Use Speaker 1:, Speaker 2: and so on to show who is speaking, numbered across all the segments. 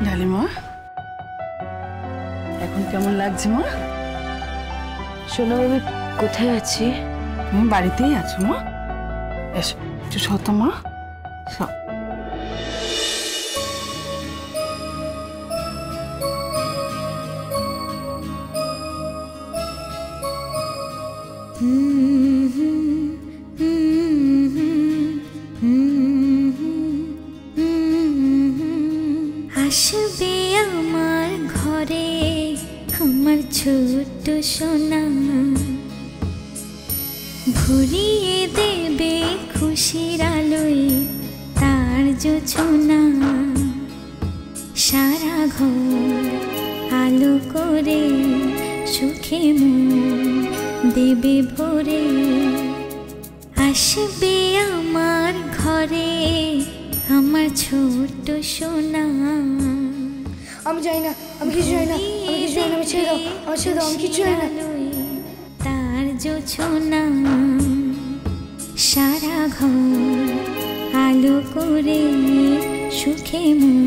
Speaker 1: ডালিমা, এখন কেমন লাগছে মা?
Speaker 2: সোনাম, আমি কোথায় আছি?
Speaker 1: তুমি বাড়িতেই আছো মা। এসো একটু শত মা, সব
Speaker 3: আসবে আমার ঘরে আমার ছোট্ট সোনা, ভরিয়ে দেবে খুশির আলোয় তার জোছনা। সারা ঘর আলো করে সুখে মন দেবে ভরে। আসবে আমার ঘরে আমার ছোট্ট সোনা।
Speaker 4: আমি জানি না, আমি কিছু জানি না, আমি কিছু জানি না, আমি ছেড়ে দাও, আমি ছেড়ে দাও, আমি কিছু জানি না।
Speaker 3: তার জোছনা সারা ঘর আলো করে সুখে মন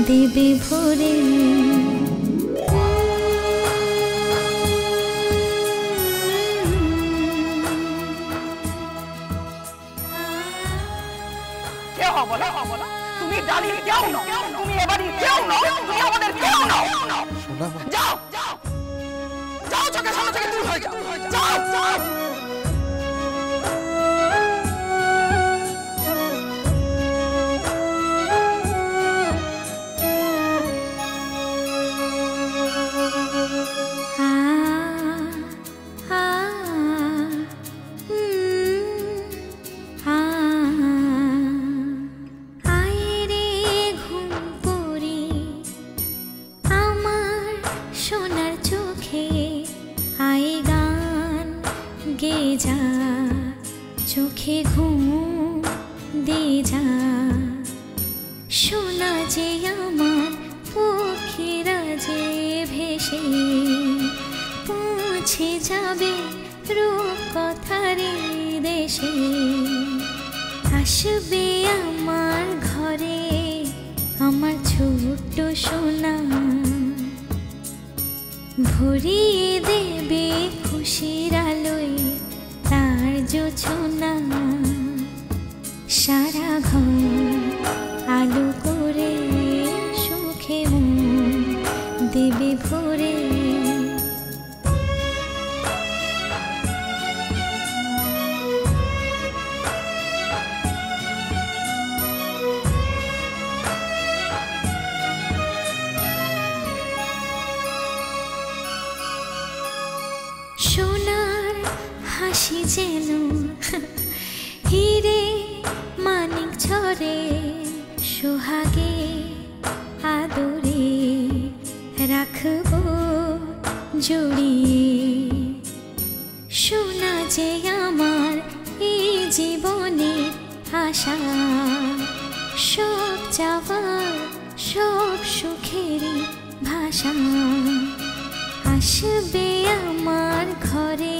Speaker 3: দেবে ভরে।
Speaker 1: তুমি ডালির কেউ নও, তুমি এবাড়ির কেউ নও, তুমি আমাদের কেউ নও। যাও যাও যাও, চোখের সামনে থেকে দূর হয়ে যাও, যাও যাও।
Speaker 3: চোখে ঘুম দে যা, শোনা যে আমার পক্ষীরা যে ভেসে পৌঁছে যাবে রূপকথারি দেশে। আসবে আমার ঘরে আমার ছোট্ট সোনা, ভরিয়ে দেবে খুশির আলোয় তার জোছনা। সারা ঘর আলো করে সুখে মন দেবে ভরে। সোনার হাসি যেন হিরে মানিক ঝরে, সোহাগে আদরে রাখবো জড়িয়ে। সোনা যে আমার এই জীবনের আশা, সব চাওয়ার সব সুখেরই ভাষা। আসবে আমার ঘরে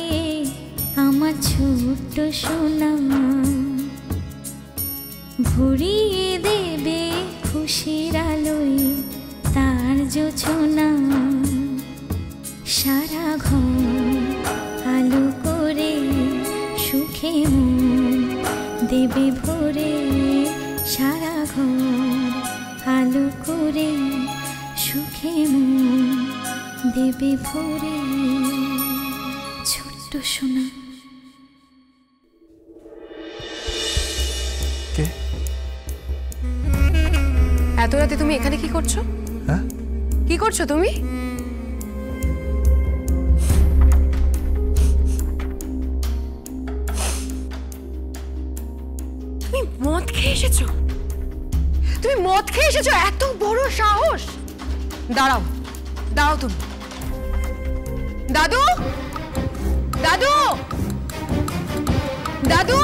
Speaker 3: আমার ছোট্ট সোনা, ভরিয়ে দেবে খুশির আলোয় তার জোছনা। সারা ঘর আলো করে সুখে মন দেবে ভরে। সারা ঘর আলো করে সুখে মন দেবে ভরে। ছোট্ট সোনা।
Speaker 2: কে? এত রাতে তুমি এখানে কি করছো? হ্যাঁ, কি করছো তুমি? তুমি মদ খেয়ে এসেছো? তুমি মদ খেয়ে এসেছো? এত বড় সাহস! দাঁড়াও দাঁড়াও তুমি। দাদু, দাদু, দাদু,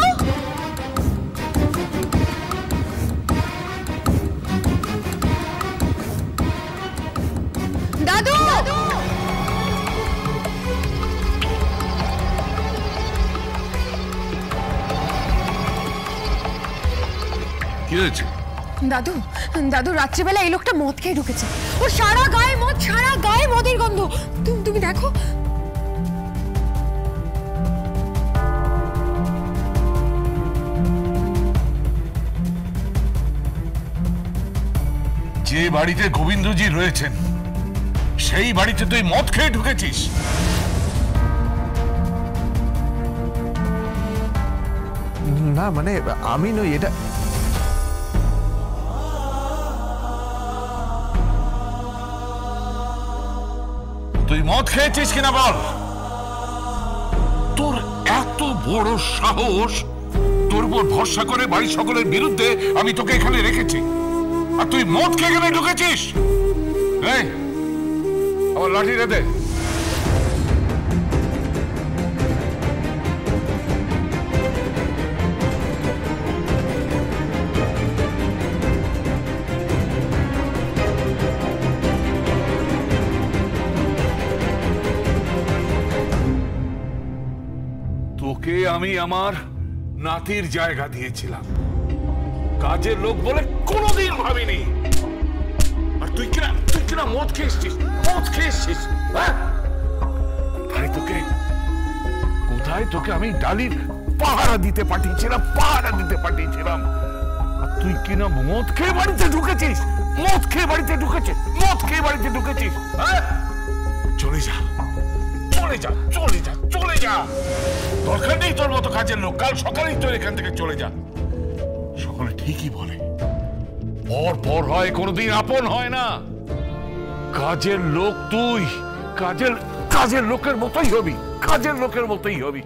Speaker 2: দাদু,
Speaker 5: কি হয়েছে?
Speaker 2: দাদু দাদু রাত্রিবেলা এই লোকটা মদ খেয়ে ঢুকেছে। ও সারা গায়ে মদ, সারা গায়ে মদের গন্ধ। তুমি দেখো।
Speaker 5: যে বাড়িতে গোবিন্দজি রয়েছেন সেই বাড়িতে তুই মদ খেয়ে ঢুকেছিস?
Speaker 6: না মানে আমি নই, এটা
Speaker 5: তুই মদ খেয়েছিস কিনা বল। তোর এত বড় সাহস, তোর উপর ভরসা করে বাড়ির সকলের বিরুদ্ধে আমি তোকে এখানে রেখেছি, আর তুই মদ খেয়ে এখানে ঢুকেছিস? এই আমার লাঠিটা দে। তোকে আমি আমার নাতির জায়গা দিয়েছিলাম, কাজের লোক বলে কোনোদিন ভাবিনি। আর তুই কিনা মদ খেয়েছিস, মদ খেয়েছিস। কোথায় তোকে আমি ডালির পাহারা দিতে পাঠিয়েছিলাম, আর তুই কিনা মদ খেয়ে বাড়িতে ঢুকেছিস, মদ খেয়ে বাড়িতে ঢুকেছিস। চলে যা, দরকার নেই তোর মতো কাজের লোক। কাল সকালেই তোর এখান থেকে চলে যা। সকলে ঠিকই বলে, পর হয়, কোনোদিন আপন হয় না। কাজের লোক তুই, কাজের লোকের মতোই হবি,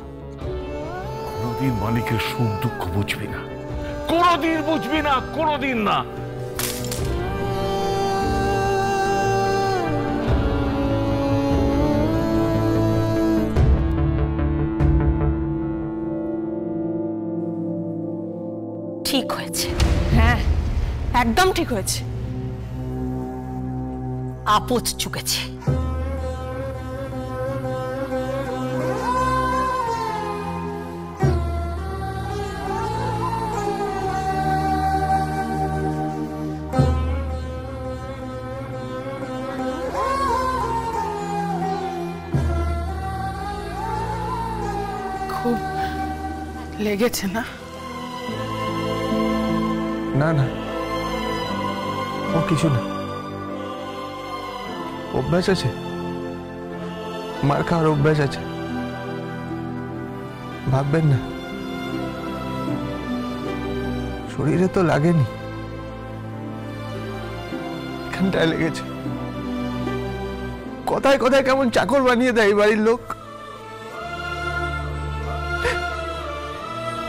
Speaker 5: কোনোদিন মালিকের সুখ দুঃখ বুঝবি না, কোনোদিন না।
Speaker 2: ঠিক হয়েছে, হ্যাঁ একদম ঠিক হয়েছে। আপদ চুকেছে।
Speaker 1: খুব লেগেছে না?
Speaker 6: না না, ও কিছু না, অভ্যাস আছে, মার খাওয়ার অভ্যাস আছে, ভাববেন না। শরীরে তো লাগেনি, এখানটায় লেগেছে। কথায় কথায় কেমন চাকর বানিয়ে দেয় বাড়ির লোক।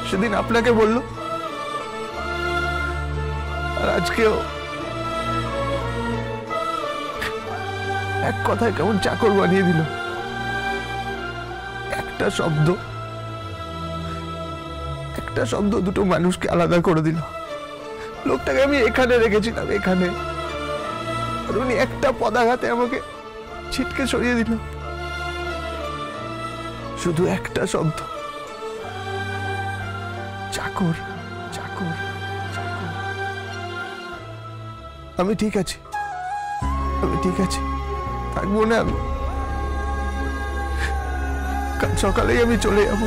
Speaker 6: সেদিন আপনাকে বলল, আর আজকেও এক কথায় কেমন চাকর বানিয়ে দিল। একটা শব্দ দুটো মানুষকে আলাদা করে দিল। লোকটাকে আমি এখানে রেখেছিলাম, এখানে, আর উনি একটা পদাঘাতে আমাকে ছিটকে সরিয়ে দিল। শুধু একটা শব্দ, চাকর। আমি ঠিক আছি, থাকবো না আমি। কাল সকালেই আমি চলে যাব।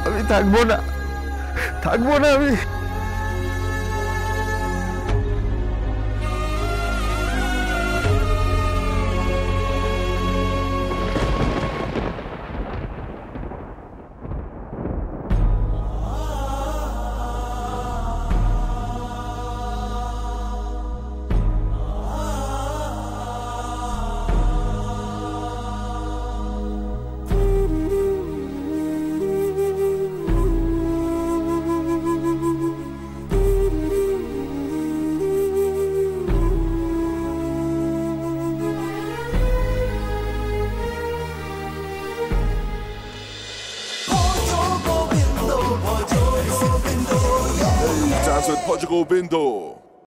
Speaker 6: আমি থাকবো না আমি।
Speaker 7: Portugal Bindo.